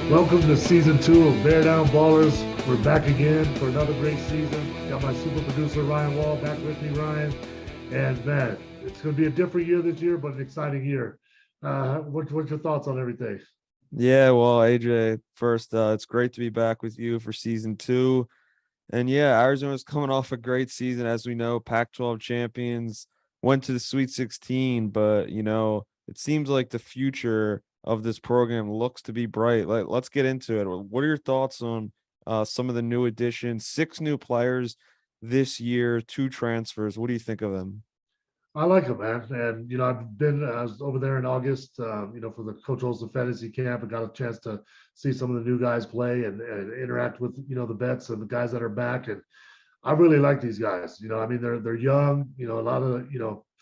Welcome to season 2 of Bear Down Ballers. We're back again for another great season. Got my super producer Ryan Wall back with me, Ryan. And man, it's going to be a different year this year, but an exciting year. What's your thoughts on everything? Yeah, well, AJ, first, it's great to be back with you for season two. And yeah, Arizona's coming off a great season. As we know, Pac-12 champions went to the Sweet 16, but it seems like the future of this program looks to be bright. Let's get into it. What are your thoughts on some of the new additions? Six new players this year, two transfers. What do you think of them? I like it, man. And, I was over there in August, for the Coach Olson Fantasy Camp and got a chance to see some of the new guys play and interact with, the vets and the guys that are back. And I really like these guys. They're young. A lot of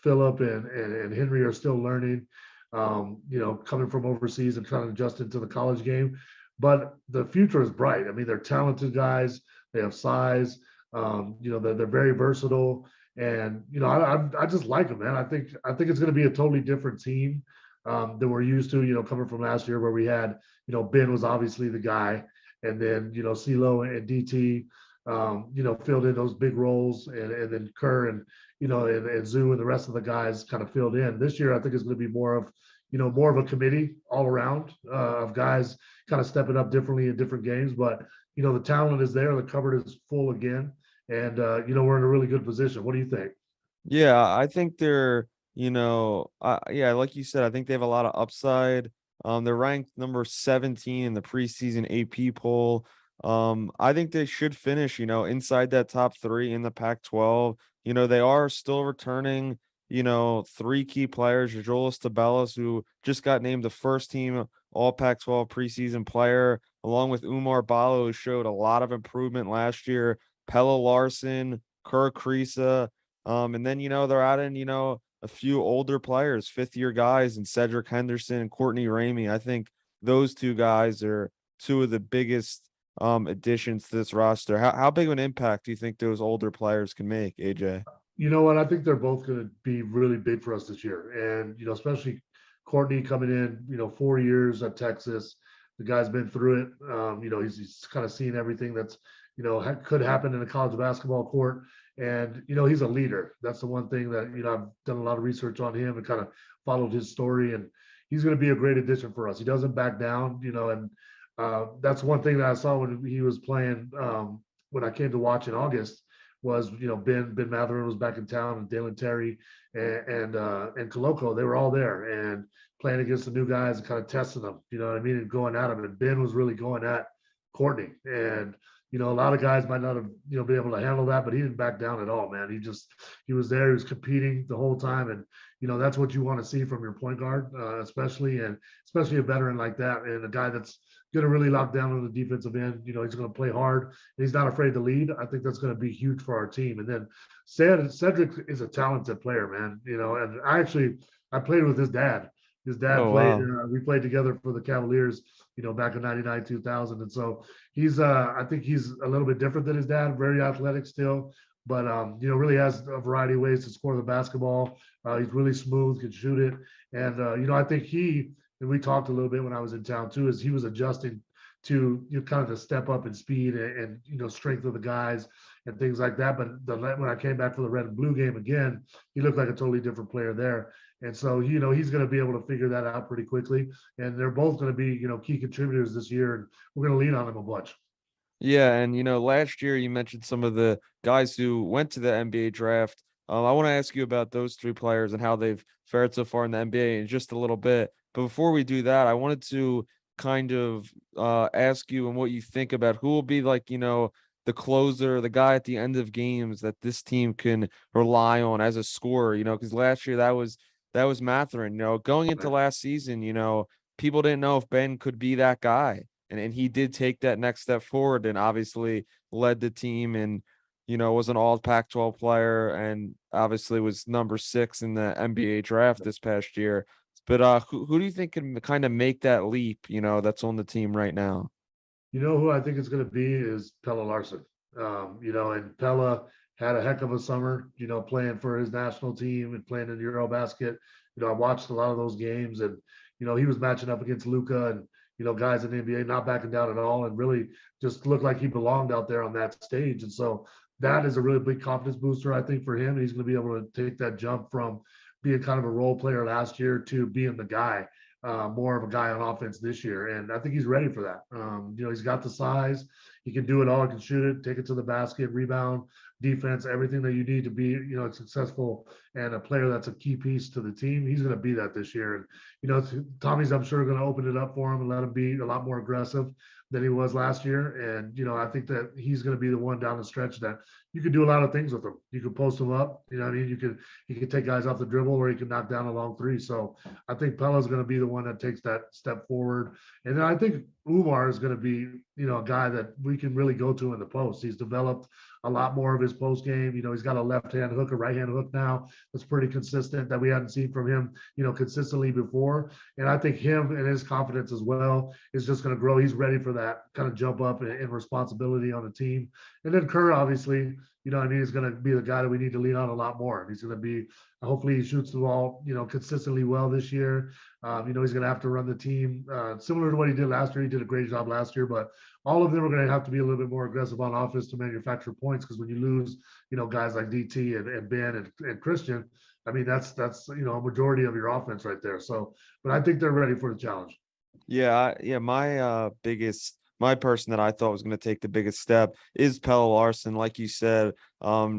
Philip and Henry are still learning. Coming from overseas and trying to adjust into the college game, but the future is bright. I mean, they're talented guys. They have size. They're very versatile, and I just like them, man. I think it's going to be a totally different team than we're used to. Coming from last year where we had Ben was obviously the guy, and then CeeLo and DT filled in those big roles, and then Kerr and Zoo and the rest of the guys kind of filled in. This year, I think it's going to be more of a committee all around of guys kind of stepping up differently in different games. But the talent is there, the cupboard is full again, and we're in a really good position. What do you think? Yeah, I think yeah, like you said, I think they have a lot of upside. They're ranked number 17 in the preseason AP poll. I think they should finish, inside that top three in the Pac-12. They are still returning, three key players, Jojolas Tabellas, who just got named the first team All Pac-12 preseason player, along with Umar Balo, who showed a lot of improvement last year. Pella Larson, Kerr Kriisa. And then, they're adding, a few older players, fifth year guys, and Cedric Henderson and Courtney Ramey. I think those two guys are two of the biggest additions to this roster. How big of an impact do you think those older players can make, AJ? You know what? I think they're both going to be really big for us this year, and especially Courtney coming in. 4 years at Texas. The guy's been through it. He's kind of seen everything that's could happen in a college basketball court, and he's a leader. That's the one thing that I've done a lot of research on him and kind of followed his story, and he's going to be a great addition for us. He doesn't back down. And that's one thing that I saw when he was playing when I came to watch in August was Ben Matherin was back in town and Dalen Terry and Koloko. They were all there and playing against the new guys and kind of testing them, you know what I mean, and going at them. And Ben was really going at Courtney. And a lot of guys might not have been able to handle that, but he didn't back down at all, man. He was there. He was competing the whole time, and that's what you want to see from your point guard, especially a veteran like that, and a guy that's going to really lock down on the defensive end. He's going to play hard, and he's not afraid to lead. I think that's going to be huge for our team. And then Cedric is a talented player, man. And I played with his dad. His dad Oh, played. wow. We played together for the Cavaliers, back in '99, 2000, and so he's. I think he's a little bit different than his dad. Very athletic still, but really has a variety of ways to score the basketball. He's really smooth, can shoot it, and I think and we talked a little bit when I was in town too, is he was adjusting to kind of the step up in speed and strength of the guys and things like that. But when I came back for the red and blue game again, he looked like a totally different player there. And so, he's going to be able to figure that out pretty quickly. And they're both going to be, key contributors this year. And we're going to lean on them a bunch. Yeah, and last year you mentioned some of the guys who went to the NBA draft. I want to ask you about those three players and how they've fared so far in the NBA in just a little bit. But before we do that, I wanted to kind of ask you and what you think about who will be like, the closer, the guy at the end of games that this team can rely on as a scorer, because last year that was Matherin. Going into last season, people didn't know if Ben could be that guy and he did take that next step forward and obviously led the team and was an all Pac-12 player and obviously was number 6 in the NBA draft this past year. But who do you think can kind of make that leap, that's on the team right now? Who I think it's going to be is Pella Larson. And Pella had a heck of a summer, playing for his national team and playing in Eurobasket. I watched a lot of those games, and he was matching up against Luca, and guys in the NBA, not backing down at all, and really just looked like he belonged out there on that stage. And so that is a really big confidence booster, I think, for him. He's going to be able to take that jump from being kind of a role player last year to being the guy, more of a guy on offense this year. And I think he's ready for that. He's got the size. He can do it all. He can shoot it, take it to the basket, rebound, defense, everything that you need to be, successful and a player that's a key piece to the team. He's going to be that this year. And, Tommy's, I'm sure, going to open it up for him and let him be a lot more aggressive than he was last year. And, I think that he's going to be the one down the stretch that you could do a lot of things with him. You could post him up, he could take guys off the dribble, or he can knock down a long three. So I think Pella's going to be the one that takes that step forward. And then I think Umar is going to be, a guy that we can really go to in the post. He's developed a lot more of his post game. He's got a left-hand hook, a right-hand hook now that's pretty consistent that we hadn't seen from him, consistently before. And I think him and his confidence as well is just going to grow. He's ready for that kind of jump up in responsibility on the team. And then Kerr, obviously, he's going to be the guy that we need to lean on a lot more. And he's going to be, hopefully he shoots the ball, consistently well this year. He's going to have to run the team similar to what he did last year. He did a great job last year, but all of them are going to have to be a little bit more aggressive on offense to manufacture points. Because when you lose, guys like DT and Ben and Christian, I mean, that's a majority of your offense right there. So, but I think they're ready for the challenge. Yeah, my person that I thought was going to take the biggest step is Pelle Larsson. Like you said,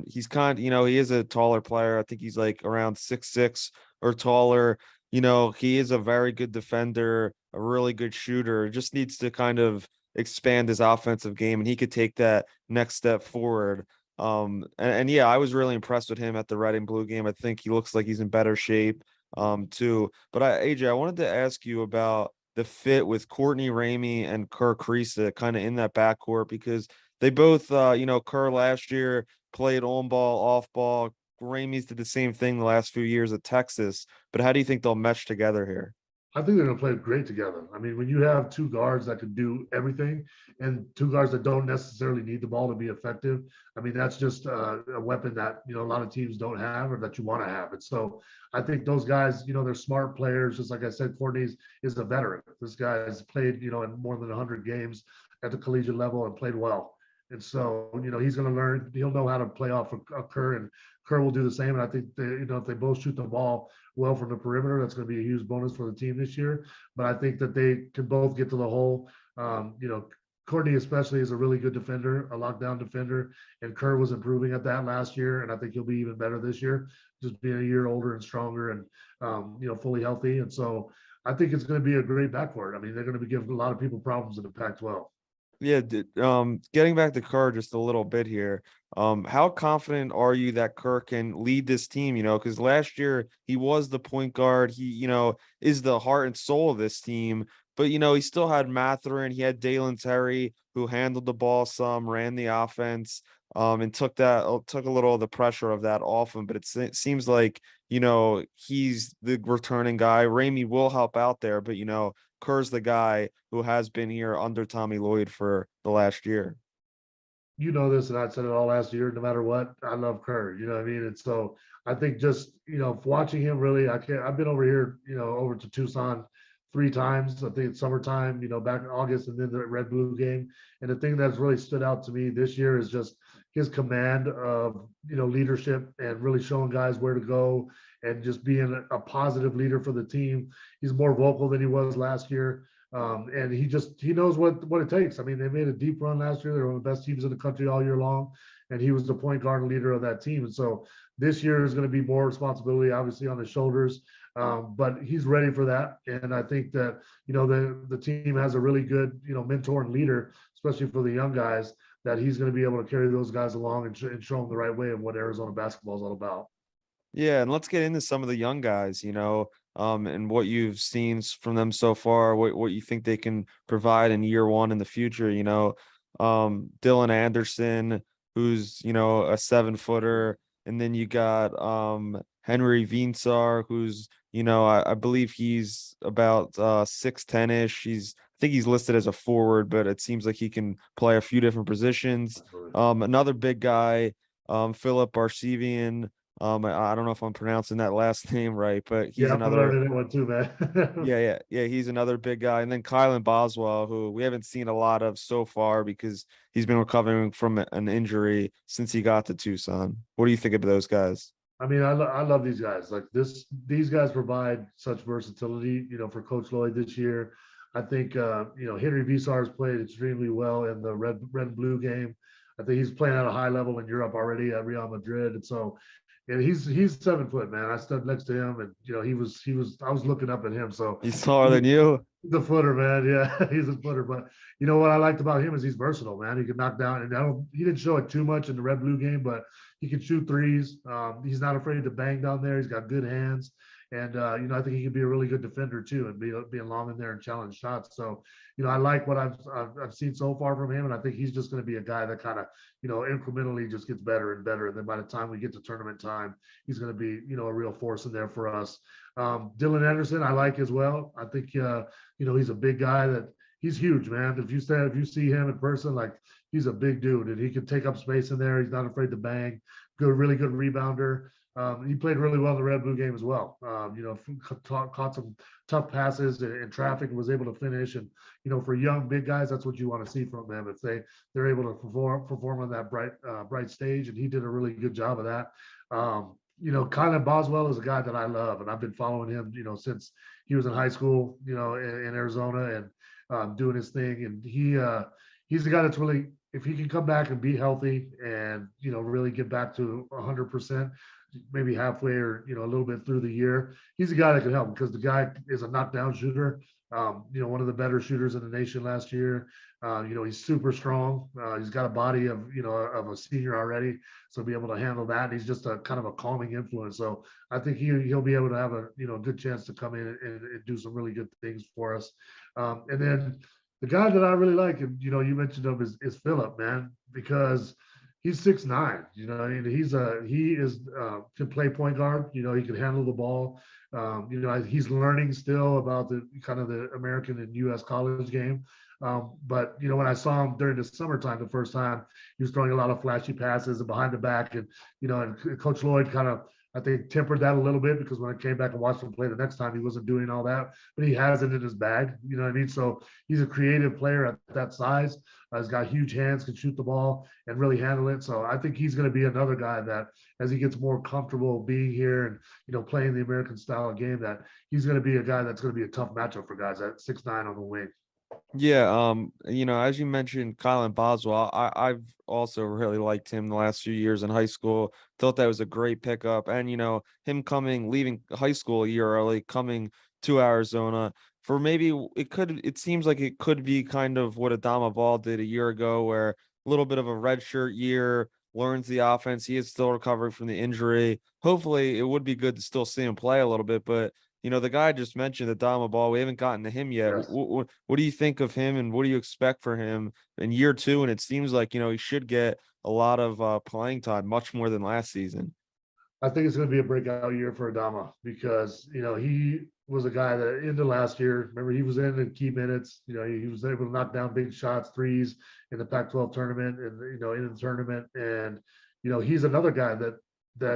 he's he is a taller player. I think he's like around 6'6" or taller. He is a very good defender, a really good shooter. Just needs to kind of expand his offensive game, and he could take that next step forward. And yeah, I was really impressed with him at the Red and Blue game. I think he looks like he's in better shape, too. But AJ, I wanted to ask you about the fit with Courtney Ramey and Kerr Kriisa kind of in that backcourt, because they both, Kerr last year played on ball, off ball. Ramey's did the same thing the last few years at Texas. But how do you think they'll mesh together here? I think they're going to play great together. I mean, when you have two guards that can do everything and two guards that don't necessarily need the ball to be effective, I mean, that's just a weapon that, a lot of teams don't have or that you want to have. And so I think those guys, they're smart players. Just like I said, Courtney is a veteran. This guy has played, in more than 100 games at the collegiate level and played well. And so, he's going to learn, he'll know how to play off of Kerr, and Kerr will do the same. And I think if they both shoot the ball well from the perimeter, that's going to be a huge bonus for the team this year. But I think that they can both get to the hole. Courtney especially is a really good defender, a lockdown defender, and Kerr was improving at that last year. And I think he'll be even better this year, just being a year older and stronger and, fully healthy. And so I think it's going to be a great backcourt. I mean, they're going to be giving a lot of people problems in the Pac-12. Yeah, getting back to Kerr just a little bit here. How confident are you that Kerr can lead this team? Because last year he was the point guard. He, is the heart and soul of this team. But he still had Mathurin. He had Dalen Terry, who handled the ball some, ran the offense, and took a little of the pressure of that off him. But it seems like he's the returning guy. Ramey will help out there, but Kerr's the guy who has been here under Tommy Lloyd for the last year. You know this, and I said it all last year. No matter what, I love Kerr. You know what I mean? And so I think just watching him really, I've been over here, over to Tucson 3 times. I think it's summertime, back in August, and then the Red Blue game. And the thing that's really stood out to me this year is just his command of leadership and really showing guys where to go and just being a positive leader for the team. He's more vocal than he was last year. And he knows what it takes. I mean, they made a deep run last year. They were one of the best teams in the country all year long, and he was the point guard and leader of that team. And so this year is going to be more responsibility, obviously, on his shoulders. But he's ready for that. And I think that, the team has a really good, mentor and leader, especially for the young guys, that he's going to be able to carry those guys along and show them the right way of what Arizona basketball is all about. Yeah, and let's get into some of the young guys, and what you've seen from them so far, what you think they can provide in year one in the future. Dylan Anderson, who's, a 7-footer, and then you got Henry Vinsar, who's, I believe he's about 6'10-ish. I think he's listed as a forward, but it seems like he can play a few different positions. Another big guy, Philip Barsevian, I don't know if I'm pronouncing that last name right, but he's Yeah, I'm another. learning that one too, man. Yeah. He's another big guy. And then Kylan Boswell, who we haven't seen a lot of so far because he's been recovering from an injury since he got to Tucson. What do you think of those guys? I mean, I love these guys. Like these guys provide such versatility, for Coach Lloyd this year. I think Henry Visar has played extremely well in the red and blue game. I think he's playing at a high level in Europe already at Real Madrid, and so, and he's 7 foot, man. I stood next to him, and he was I was looking up at him. So He's taller he, than you. the footer, man. Yeah, he's a footer. But you know what I liked about him is he's versatile, man. He can knock down, and he didn't show it too much in the red blue game, but he can shoot threes. He's not afraid to bang down there. He's got good hands, and I think he can be a really good defender too, and being long in there and challenge shots. So, I like what I've seen so far from him, and I think he's just going to be a guy that kind of incrementally just gets better and better. And then by the time we get to tournament time, he's going to be a real force in there for us. Dylan Anderson, I like as well. I think he's a big guy that he's huge, man. If you see him in person, like he's a big dude and he can take up space in there. He's not afraid to bang. Really good rebounder. He played really well in the red blue game as well. Caught some tough passes in traffic and was able to finish. And for young big guys, that's what you want to see from them if they're able to perform on that bright stage. And he did a really good job of that. Kylan Boswell is a guy that I love, and I've been following him, since he was in high school, in Arizona, and doing his thing. And he's the guy that's really, if he can come back and be healthy and really get back to 100%, maybe halfway or a little bit through the year, he's a guy that can help because the guy is a knockdown shooter. One of the better shooters in the nation last year. He's super strong. He's got a body of of a senior already, so be able to handle that. And he's just a kind of a calming influence. So I think he'll be able to have a good chance to come in and do some really good things for us. And then the guy that I really like, and you mentioned him is Philip, man, because he's 6'9". I mean, he is can play point guard. He can handle the ball. He's learning still about the kind of the American and U.S. college game. But when I saw him during the summertime, the first time, he was throwing a lot of flashy passes and behind the back, and and Coach Lloyd kind of, I think, tempered that a little bit because when I came back and watched him play the next time, he wasn't doing all that, but he has it in his bag. You know what I mean? So he's a creative player at that size. He's got huge hands, can shoot the ball and really handle it. So I think he's going to be another guy that, as he gets more comfortable being here and playing the American style of game, that he's going to be a guy that's going to be a tough matchup for guys at 6'9" on the wing. Yeah, as you mentioned, Kylan Boswell, I've also really liked him the last few years in high school. Thought that was a great pickup. And him leaving high school a year early, coming to Arizona for maybe it seems like it could be kind of what Adama Ball did a year ago, where a little bit of a redshirt year, learns the offense. He is still recovering from the injury. Hopefully, it would be good to still see him play a little bit, but the guy I just mentioned, Adama Ball, we haven't gotten to him yet. Yes. What do you think of him, and what do you expect for him in year two? And it seems like, he should get a lot of playing time, much more than last season. I think it's going to be a breakout year for Adama because he was a guy that into last year. Remember, he was in key minutes. He was able to knock down big shots, threes in the Pac-12 tournament, and in the tournament. And he's another guy that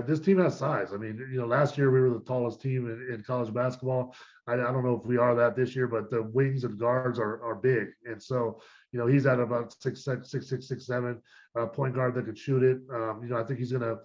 this team has size. I mean, last year we were the tallest team in college basketball. I don't know if we are that this year, but the wings and guards are big, and so he's at about 6'6", 6'7", point guard that could shoot it. I think he's gonna,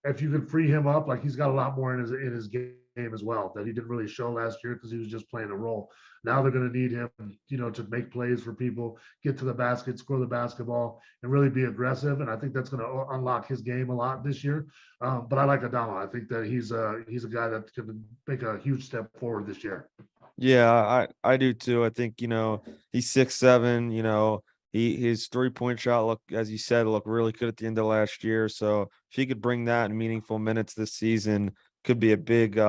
if you could free him up, like he's got a lot more in his game as well that he didn't really show last year because he was just playing a role. Now they're going to need him, to make plays for people, get to the basket, score the basketball, and really be aggressive. And I think that's going to unlock his game a lot this year. But I like Adama. I think that he's a guy that can make a huge step forward this year. Yeah, I do too. I think, he's 6'7", his 3-point shot as you said, looked really good at the end of last year. So if he could bring that in meaningful minutes this season, could be a big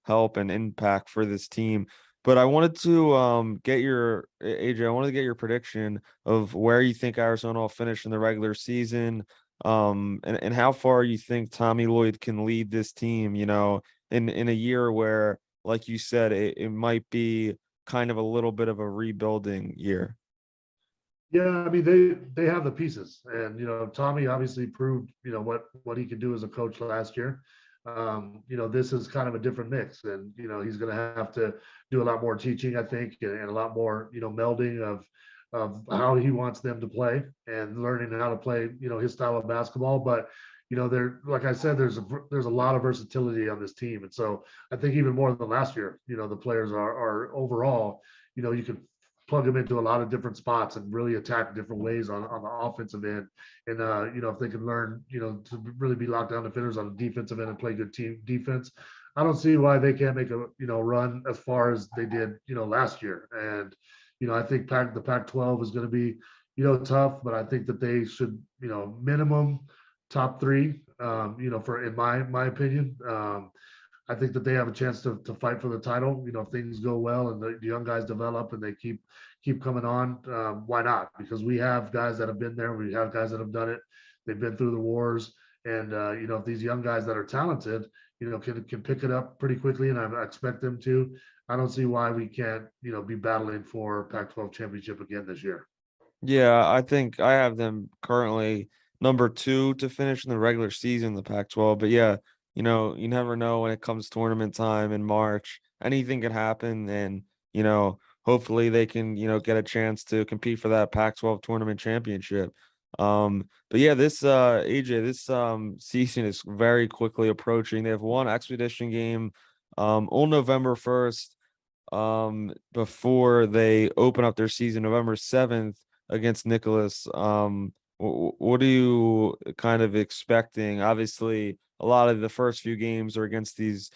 help and impact for this team. But I wanted to get your AJ, I wanted to get your prediction of where you think Arizona will finish in the regular season. And how far you think Tommy Lloyd can lead this team, in a year where, like you said, it might be kind of a little bit of a rebuilding year. Yeah, I mean they have the pieces, and Tommy obviously proved what he could do as a coach last year. this is kind of a different mix, and he's going to have to do a lot more teaching, I think, and a lot more melding of how he wants them to play and learning how to play his style of basketball. But there, like I said, there's a lot of versatility on this team, and so I think even more than last year, the players are overall, you can plug them into a lot of different spots and really attack different ways on the offensive end. And if they can learn, to really be lockdown defenders on the defensive end and play good team defense, I don't see why they can't make a run as far as they did last year. And I think the Pac-12 is going to be tough, but I think that they should minimum top three. For in my opinion. I think that they have a chance to fight for the title. If things go well and the young guys develop and they keep coming on, why not? Because we have guys that have been there. We have guys that have done it. They've been through the wars, and if these young guys that are talented, can pick it up pretty quickly, and I expect them to. I don't see why we can't, be battling for Pac-12 championship again this year. Yeah, I think I have them currently number 2 to finish in the regular season, the Pac-12. But yeah, you never know when it comes tournament time in March. Anything can happen, and hopefully they can get a chance to compete for that Pac-12 tournament championship. But yeah, this AJ, this season is very quickly approaching. They have one expedition game on November 1st before they open up their season November 7th against Nicholas. What are you kind of expecting? Obviously, a lot of the first few games are against these,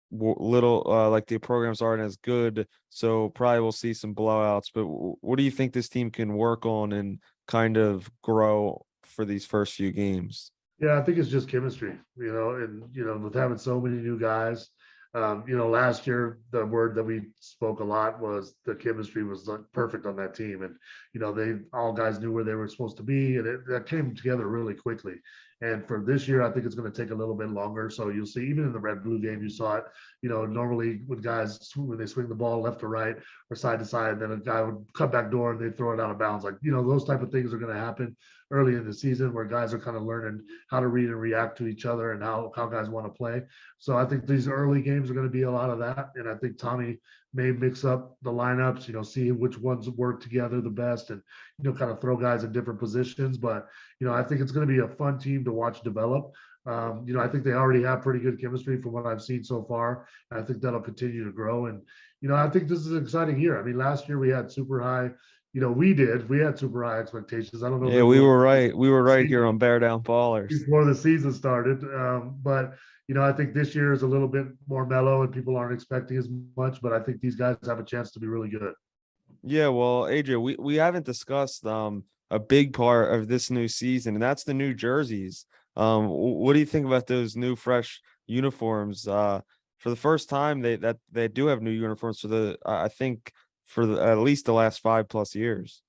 little like the programs aren't as good, so probably we'll see some blowouts. But what do you think this team can work on and kind of grow for these first few games? Yeah, I think it's just chemistry, and with having so many new guys. Last year the word that we spoke a lot was the chemistry was perfect on that team, and they all guys knew where they were supposed to be, and that came together really quickly. And for this year, I think it's going to take a little bit longer. So you'll see, even in the red blue game, you saw it. Normally with guys when they swing the ball left to right or side to side, then a guy would cut back door and they throw it out of bounds. Like those type of things are going to happen early in the season where guys are kind of learning how to read and react to each other and how guys want to play. So I think these early games are going to be a lot of that. And I think Tommy may mix up the lineups, see which ones work together the best, and, kind of throw guys in different positions. But, I think it's going to be a fun team to watch develop. I think they already have pretty good chemistry from what I've seen so far. And I think that'll continue to grow. And, I think this is an exciting year. I mean, last year we had super high, we had super high expectations. I don't know if Yeah, we everyone were right. We were right here on Bear Down Ballers. before the season started. But I think this year is a little bit more mellow and people aren't expecting as much. But I think these guys have a chance to be really good. Yeah, well, AJ, we haven't discussed a big part of this new season, and that's the new jerseys. What do you think about those new fresh uniforms? For the first time, they do have new uniforms for I think for at least the last 5+ years.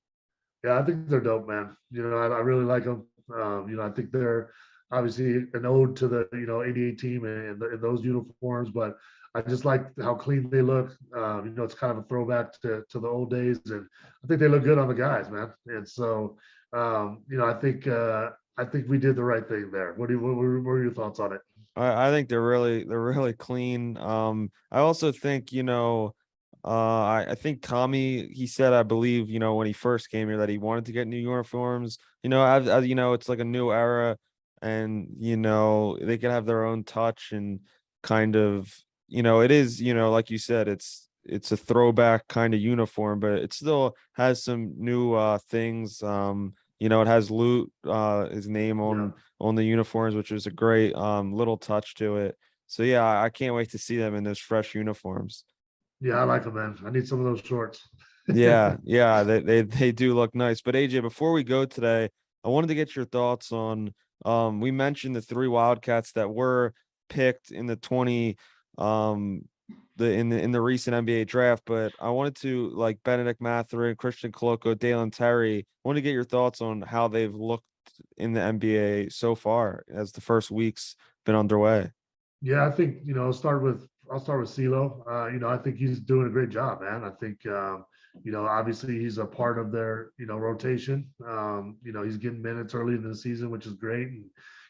Yeah, I think they're dope, man. I really like them. I think they're obviously an ode to the 88 team and those uniforms, but I just like how clean they look. It's kind of a throwback to the old days, and I think they look good on the guys, man. And so, I think we did the right thing there. What were your thoughts on it? I think they're really clean. I also think, I think Tommy, he said, I believe, when he first came here that he wanted to get new uniforms. As it's like a new era, and they can have their own touch and kind of, it is, like you said, it's a throwback kind of uniform, but it still has some new things. It has Loot his name Yeah, on the uniforms, which is a great little touch to it. So yeah, I can't wait to see them in those fresh uniforms. yeah, I like them, man. I need some of those shorts. Yeah, yeah, they do look nice. But AJ, before we go today, I wanted to get your thoughts on we mentioned the 3 Wildcats that were picked in the 20 um in the recent NBA draft, but I wanted to, like, Benedict Mathurin, Christian Coloco, Dalen Terry. I want to get your thoughts on how they've looked in the NBA so far as the first week's been underway. Yeah, I think I'll start with CeeLo. I think he's doing a great job, man. I think obviously he's a part of their rotation. He's getting minutes early in the season, which is great.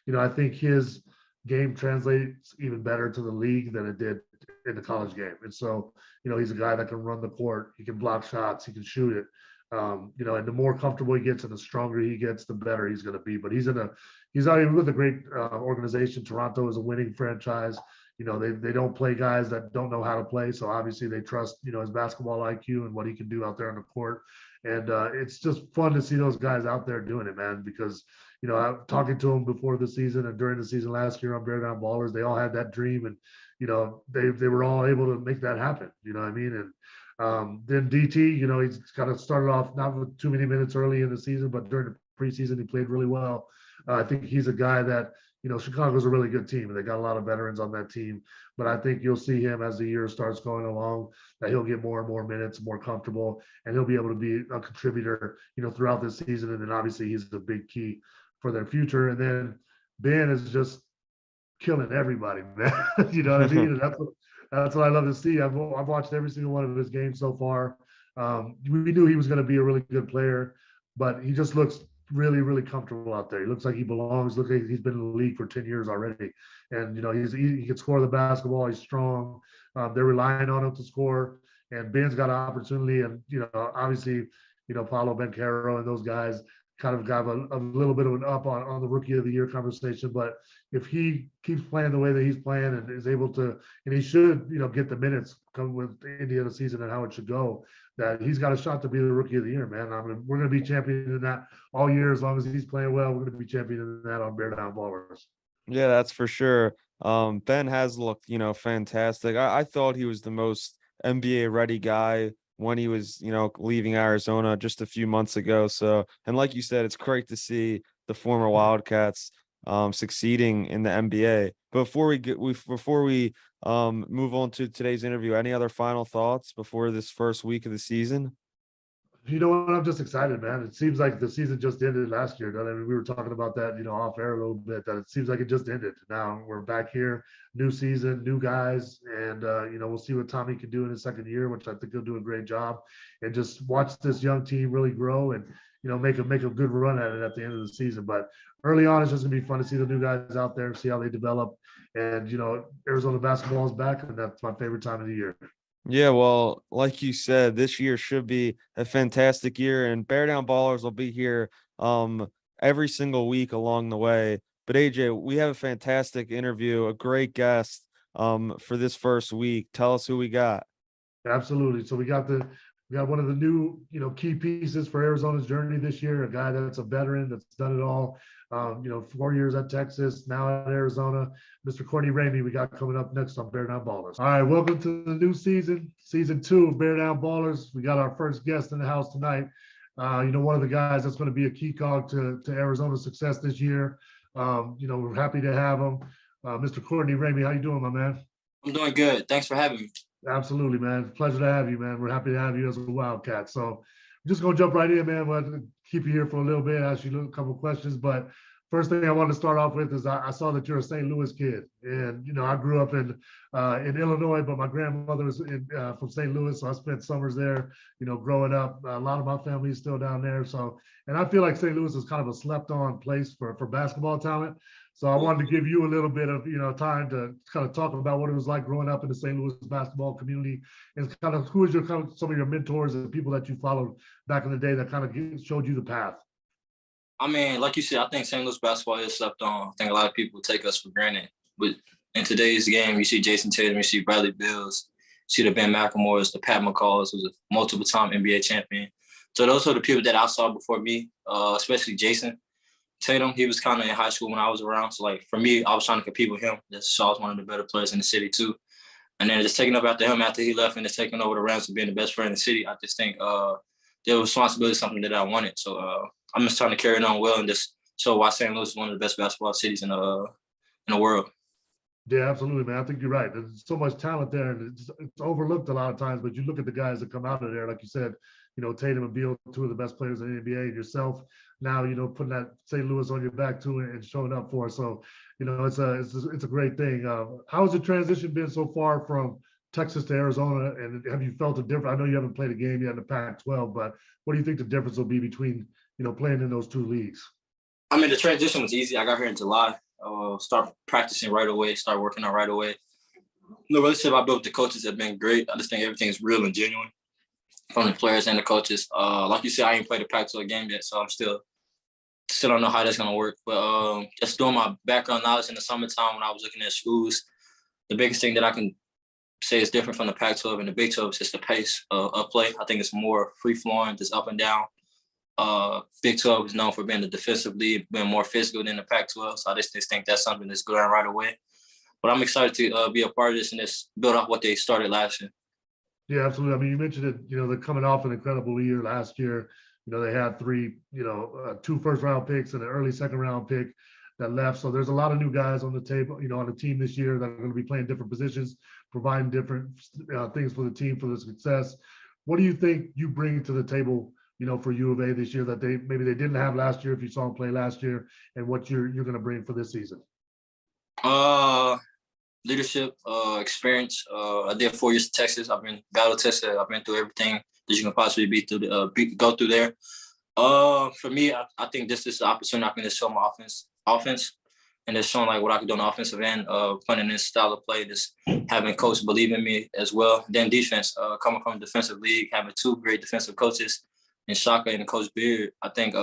And I think his game translates even better to the league than it did in the college game. And so, he's a guy that can run the court, he can block shots, he can shoot it. And the more comfortable he gets and the stronger he gets, the better he's going to be. But he's already with a great organization. Toronto is a winning franchise. They don't play guys that don't know how to play. So obviously they trust, his basketball IQ and what he can do out there on the court. And it's just fun to see those guys out there doing it, man, because, I'm talking to them before the season and during the season last year on Bear Down Ballers, they all had that dream, and, they were all able to make that happen. You know what I mean? And then DT, he's kind of started off not with too many minutes early in the season, but during the preseason, he played really well. I think he's a guy that, Chicago's a really good team, and they got a lot of veterans on that team. But I think you'll see him as the year starts going along, that he'll get more and more minutes, more comfortable, and he'll be able to be a contributor, throughout this season. And then obviously he's the big key for their future. And then Ben is just killing everybody, man. You know what I mean? And that's what I love to see. I've watched every single one of his games so far. We knew he was going to be a really good player, but he just looks really, really comfortable out there. He looks like he belongs. Look, like he's been in the league for 10 years already. And, he can score the basketball. He's strong. They're relying on him to score. And Ben's got an opportunity. And, obviously, Paolo Banchero and those guys kind of got a little bit of an up on the rookie of the year conversation. But if he keeps playing the way that he's playing and is able to, and he should, get the minutes come with the end of the season and how it should go, that he's got a shot to be the rookie of the year, man. We're going to be champion in that all year. As long as he's playing well, we're going to be champion in that on Bear Down Ballers. Yeah, that's for sure. Ben has looked, fantastic. I thought he was the most NBA ready guy when he was, leaving Arizona just a few months ago. So, and like you said, it's great to see the former Wildcats succeeding in the NBA. Before we move on to today's interview, any other final thoughts before this first week of the season? You know what? I'm just excited, man. It seems like the season just ended last year. I mean, we were talking about that, off air a little bit, that it seems like it just ended. Now we're back here, new season, new guys, and, we'll see what Tommy can do in his second year, which I think he'll do a great job. And just watch this young team really grow and, make a good run at it at the end of the season. But early on, it's just going to be fun to see the new guys out there, see how they develop. And, Arizona basketball is back, and that's my favorite time of the year. Yeah, well, like you said, this year should be a fantastic year, and Bear Down Ballers will be here every single week along the way. But AJ, we have a fantastic interview, a great guest for this first week. Tell us who we got. Absolutely. So we got one of the new, key pieces for Arizona's journey this year, a guy that's a veteran that's done it all. 4 years at Texas, now at Arizona, Mr. Courtney Ramey, we got coming up next on Bear Down Ballers. All right, welcome to the new season 2 of Bear Down Ballers. We got our first guest in the house tonight. One of the guys that's going to be a key cog to Arizona's success this year. We're happy to have him. Mr. Courtney Ramey, how you doing, my man? I'm doing good. Thanks for having me. Absolutely, man. Pleasure to have you, man. We're happy to have you as a Wildcat. So I'm just going to jump right in, man. We'll keep you here for a little bit, ask you a couple of questions. But first thing I want to start off with is I saw that you're a St. Louis kid. And, I grew up in Illinois, but my grandmother was from St. Louis. So I spent summers there, growing up. A lot of my family is still down there. So, and I feel like St. Louis is kind of a slept on place for basketball talent. So I wanted to give you a little bit of, time to kind of talk about what it was like growing up in the St. Louis basketball community, and kind of who is some of your mentors and people that you followed back in the day that kind of showed you the path. I mean, like you said, I think St. Louis basketball is slept on. I think a lot of people take us for granted. But in today's game, you see Jason Tatum, you see Bradley Bills, you see the Ben McLemores, the Pat McCalls, who's a multiple-time NBA champion. So those are the people that I saw before me, especially Jason Tatum. He was kind of in high school when I was around. So, like, for me, I was trying to compete with him. So I was one of the better players in the city, too. And then just taking up after him after he left and just taking over the Rams and being the best player in the city, I just think their responsibility is something that I wanted. So I'm just trying to carry it on well and just show why St. Louis is one of the best basketball cities in the world. Yeah, absolutely, man. I think you're right. There's so much talent there, and it's overlooked a lot of times. But you look at the guys that come out of there, like you said, Tatum and Beal, two of the best players in the NBA, and yourself now, putting that St. Louis on your back too and showing up for us. So, it's a great thing. How has the transition been so far from Texas to Arizona? And have you felt a difference? I know you haven't played a game yet in the Pac-12, but what do you think the difference will be between, playing in those two leagues? I mean, the transition was easy. I got here in July. start practicing right away, start working out right away. The relationship I built with the coaches has been great. I just think everything's real and genuine from the players and the coaches. Like you said, I ain't played a Pac-12 game yet, so I'm still don't know how that's gonna work. But just doing my background knowledge in the summertime when I was looking at schools, the biggest thing that I can say is different from the Pac-12 and the Big 12 is just the pace of play. I think it's more free-flowing, just up and down. Big 12 is known for being a defensive league, being more physical than the Pac-12. So I just think that's something that's going right away. But I'm excited to be a part of this and just build off what they started last year. Yeah, absolutely. I mean, you mentioned it, they're coming off an incredible year last year. They had 2 first-round picks and an early second-round pick that left. So there's a lot of new guys on the table, on the team this year that are going to be playing different positions, providing different things for the team for the success. What do you think you bring to the table, for U of A this year that they didn't have last year if you saw them play last year, and what you're going to bring for this season? Leadership, experience. I did 4 years in Texas. I've been battle tested. I've been through everything that you can possibly go through there. For me, I think this is the opportunity I can just show my offense, and just showing like what I can do on the offensive end, playing in this style of play, just having coach believe in me as well. Then defense, coming from a defensive league, having 2 great defensive coaches in Shaka and Coach Beard, I think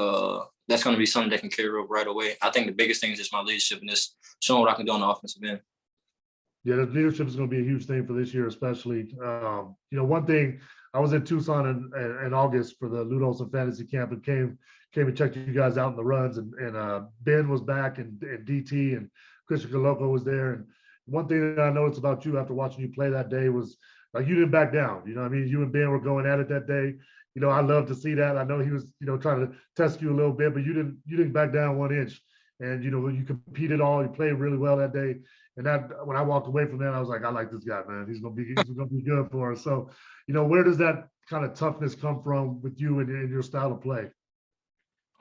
that's going to be something that can carry over right away. I think the biggest thing is just my leadership and just showing what I can do on the offensive end. Yeah, the leadership is going to be a huge thing for this year, especially. One thing, I was in Tucson in August for the Ludos and Fantasy Camp and came and checked you guys out in the runs, and Ben was back and DT and Christian Coloco was there. And one thing that I noticed about you after watching you play that day was like you didn't back down. You and Ben were going at it that day. I love to see that. I know he was, trying to test you a little bit, but you didn't back down 1 inch. And you competed all. You played really well that day. And that when I walked away from that, I was like, I like this guy, man. He's gonna be good for us. So, where does that kind of toughness come from with you and your style of play?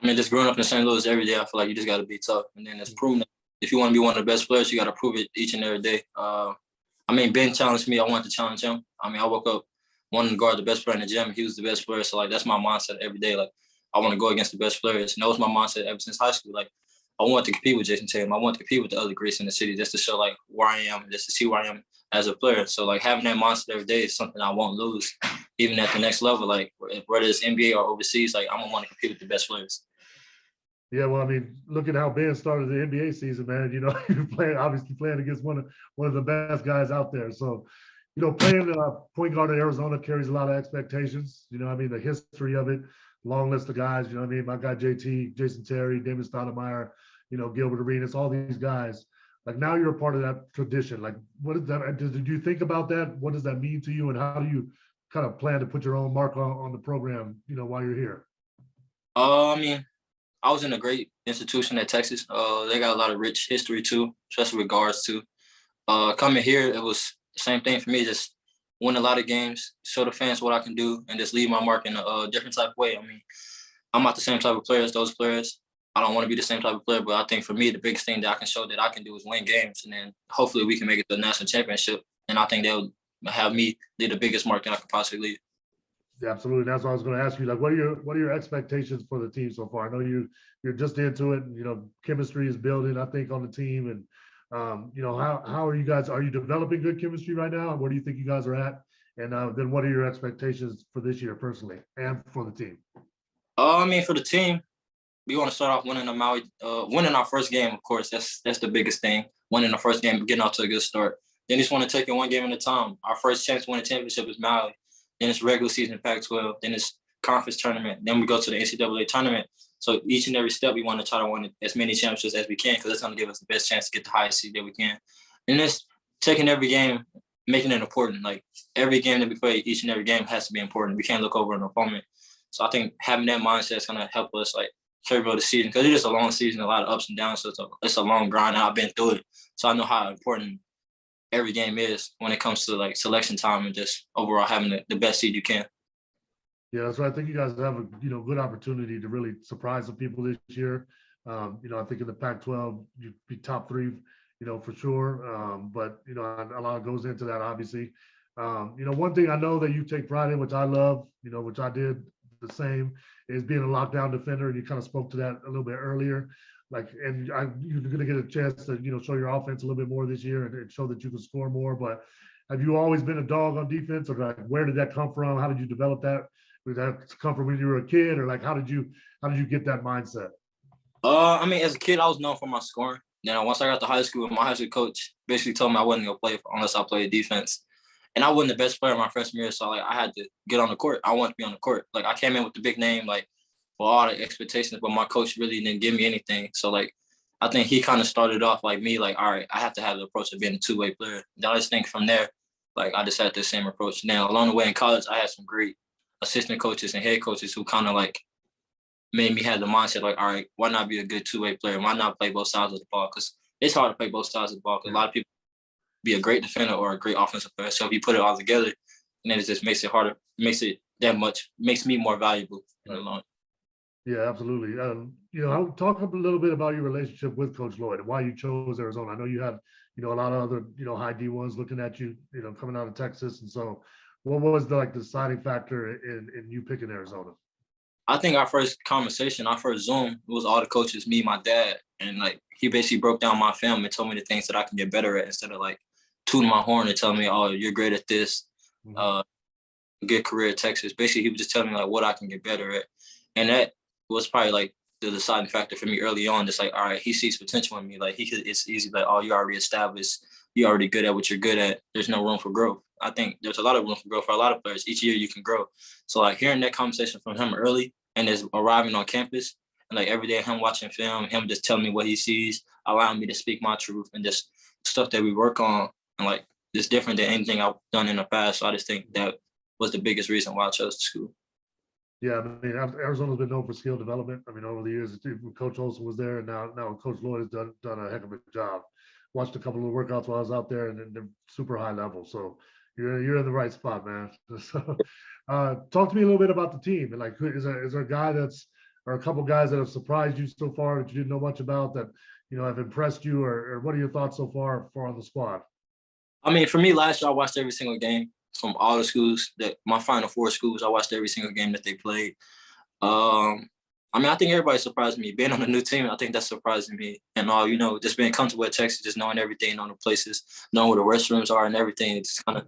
I mean, just growing up in St. Louis every day, I feel like you just got to be tough, and then it's proven that if you want to be one of the best players, you got to prove it each and every day. Ben challenged me. I wanted to challenge him. I woke up wanting to guard the best player in the gym. He was the best player, so like that's my mindset every day. Like I want to go against the best players, and that was my mindset ever since high school. Like I wanted to compete with Jason Tatum. I wanted to compete with the other greats in the city just to show like where I am, just to see where I am as a player. So like having that mindset every day is something I won't lose, even at the next level. Like whether it's NBA or overseas, like I'm gonna want to compete with the best players. Yeah, well, look at how Ben started the NBA season, man. You're obviously playing against one of the best guys out there. So, playing point guard in Arizona carries a lot of expectations. The history of it, long list of guys. My guy JT, Jason Terry, Damon Stoudemire, Gilbert Arenas, all these guys. Like now you're a part of that tradition. Like, what is that? Did you think about that? What does that mean to you, and how do you kind of plan to put your own mark on the program? While you're here. I was in a great institution at Texas. They got a lot of rich history too, especially with guards too. Coming here, it was the same thing for me. Just win a lot of games, show the fans what I can do, and just leave my mark in a different type of way. I'm not the same type of player as those players. I don't want to be the same type of player, but I think for me, the biggest thing that I can show that I can do is win games, and then hopefully we can make it to the national championship. And I think they'll have me leave the biggest mark that I could possibly leave. Yeah, absolutely. That's what I was going to ask you. Like, what are your expectations for the team so far? I know you're just into it. And, chemistry is building, I think, on the team. And how are you guys? Are you developing good chemistry right now? And where do you think you guys are at? And then what are your expectations for this year personally and for the team? For the team, we want to start off winning winning our first game. Of course, that's the biggest thing. Winning the first game, getting off to a good start. Then just want to take it one game at a time. Our first chance to win a championship is Maui. Then it's regular season Pac-12. Then it's conference tournament. Then we go to the NCAA tournament. So each and every step, we want to try to win as many championships as we can because it's going to give us the best chance to get the highest seed that we can. And it's taking every game, making it important. Like every game that we play, each and every game has to be important. We can't look over an opponent. So I think having that mindset is going to help us like carry over the season because it is a long season, a lot of ups and downs. So it's a long grind, and I've been through it. So I know how important every game is when it comes to like selection time and just overall having the best seed you can. Yeah, so I think you guys have a good opportunity to really surprise some people this year. I think in the Pac-12 you'd be top 3, for sure. But a lot goes into that, obviously. One thing I know that you take pride in, which I love, which I did the same, is being a lockdown defender, and you kind of spoke to that a little bit earlier. you're going to get a chance to, show your offense a little bit more this year and show that you can score more. But have you always been a dog on defense, or like where did that come from? How did you develop that? Did that come from when you were a kid, or like how did you get that mindset? I mean, as a kid, I was known for my scoring. Then once I got to high school, my high school coach basically told me I wasn't gonna play unless I played defense. And I wasn't the best player my freshman year, so like I had to get on the court. I wanted to be on the court. Like I came in with the big name, like for all the expectations, but my coach really didn't give me anything. So like I think he kind of started off like me, like, all right, I have to have the approach of being a two-way player. Then I just think from there, like I just had the same approach. Now along the way in college, I had some great assistant coaches and head coaches who kind of like made me have the mindset like, all right, why not be a good two-way player? Why not play both sides of the ball? Because it's hard to play both sides of the ball. Because a lot of people be a great defender or a great offensive player. So if you put it all together, then it just makes it harder, makes me more valuable in the long. Yeah, absolutely. I'll talk a little bit about your relationship with Coach Lloyd and why you chose Arizona. I know you had, a lot of other, high D1s looking at you, coming out of Texas. And so what was the deciding factor in you picking Arizona? I think our first conversation, our first Zoom, it was all the coaches, me, my dad. And like, he basically broke down my film and told me the things that I can get better at instead of like tooting my horn and telling me, oh, you're great at this, good career at Texas. Basically, he was just telling me like what I can get better at. And that was probably like the deciding factor for me early on. Just like, all right, he sees potential in me. Like it's easy, like, oh, you're already established. You're already good at what you're good at. There's no room for growth. I think there's a lot of room for growth for a lot of players. Each year you can grow. So like hearing that conversation from him early and just arriving on campus and like every day him watching film, him just telling me what he sees, allowing me to speak my truth and just stuff that we work on and like it's different than anything I've done in the past. So I just think that was the biggest reason why I chose the school. Yeah, I mean, Arizona's been known for skill development. I mean, over the years, Coach Olson was there, and now Coach Lloyd has done a heck of a job. Watched a couple of workouts while I was out there, and they're super high level. So you're in the right spot, man. So, talk to me a little bit about the team. And like, is there a guy or a couple guys that have surprised you so far that you didn't know much about that have impressed you, or what are your thoughts so far on the squad? I mean, for me, last year I watched every single game from all the schools that my Final Four schools. I watched every single game that they played. I mean, I think everybody surprised me. Being on a new team, I think that's surprising me. And all, just being comfortable at Texas, just knowing everything, knowing the places, knowing where the restrooms are and everything. It's kind of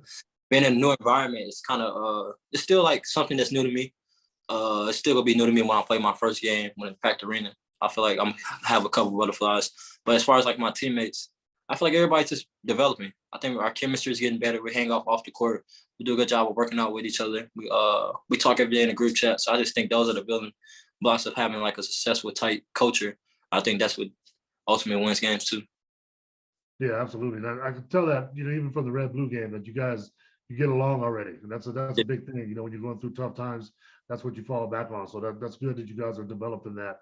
being in a new environment. It's kind of it's still like something that's new to me. It's still gonna be new to me when I play my first game when it's packed arena. I feel like I have a couple of butterflies. But as far as like my teammates, I feel like everybody's just developing. I think our chemistry is getting better. We hang off the court. We do a good job of working out with each other. We talk every day in a group chat. So I just think those are the building blocks of having like a successful, tight culture. I think that's what ultimately wins games too. Yeah, absolutely. And I can tell that, even from the Red-Blue game, that you guys, you get along already. And that's a big thing. When you're going through tough times, that's what you fall back on. So that's good that you guys are developing that.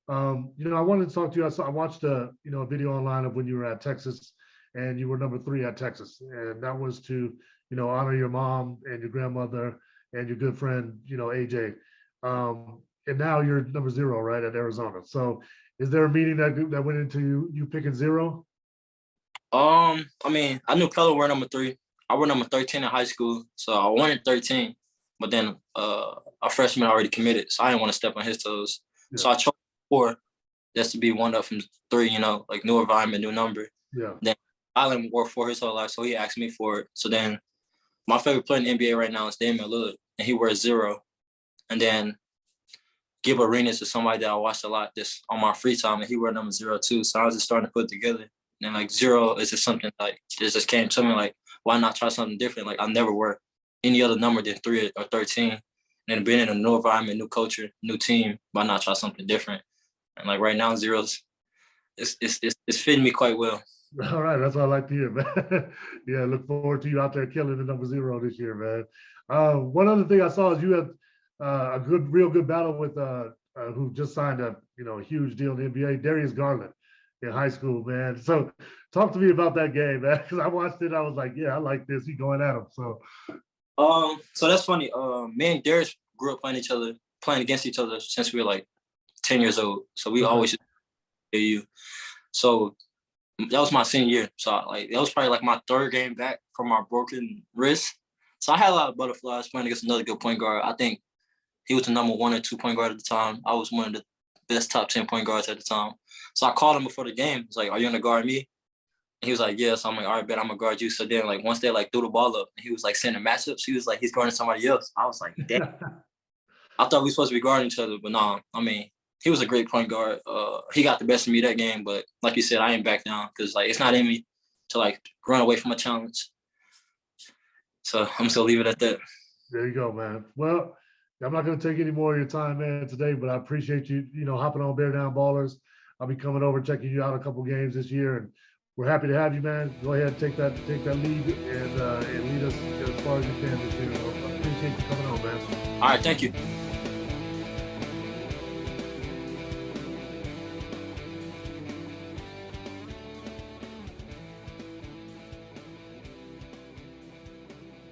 I wanted to talk to you. I watched a video online of when you were at Texas and you were number 3 at Texas. And that was to, honor your mom and your grandmother and your good friend, AJ. And now you're number 0, right, at Arizona. So is there a meeting that went into you picking 0? I mean, I knew Pella were number 3. I were number 13 in high school. So I wanted 13, but then a freshman already committed. So I didn't want to step on his toes. Yeah. So I chose 4 just to be one up from 3, like new environment, new number. Yeah. Then Island wore 4 his whole life, so he asked me for it. So then my favorite player in the NBA right now is Damian Lillard, and he wears 0. And then Gib Arenas is somebody that I watched a lot just on my free time, and he wear number 0 too. So I was just starting to put it together. And like 0 is just something like it just came to me like, why not try something different? Like I never wear any other number than 3 or 13. And then being in a new environment, new culture, new team, why not try something different? And like right now, 0's it's fitting me quite well. All right, that's what I like to hear, man. Yeah, look forward to you out there killing the number 0 this year, man. One other thing I saw is you had a real good battle with who just signed a huge deal in the NBA, Darius Garland in high school, man. So talk to me about that game, man, because I watched it. I was like, yeah, I like this. He's going at him. So that's funny. Me and Darius grew up playing against each other since we were like 10 years old. So we always hear you. So that was my senior year. So like that was probably like my 3rd game back from my broken wrist. So I had a lot of butterflies playing against another good point guard. I think he was the number 1 or 2 point guard at the time. I was one of the best top 10 point guards at the time. So I called him before the game. He's like, "Are you gonna guard me?" And he was like, "Yeah." So I'm like, "All right, bet I'm gonna guard you." So then, like, once they like threw the ball up, and he was like sending matchups, he was like, he's guarding somebody else. I was like, damn. I thought we were supposed to be guarding each other, but no. I mean, he was a great point guard. He got the best of me that game, but like you said, I ain't back down because like it's not in me to like run away from a challenge. So I'm just gonna leave it at that. There you go, man. Well, I'm not going to take any more of your time, man, today, but I appreciate you, hopping on Bear Down Ballers. I'll be coming over, checking you out a couple games this year, and we're happy to have you, man. Go ahead and take that lead and lead us as far as you can this year. I appreciate you coming on, man. All right, thank you.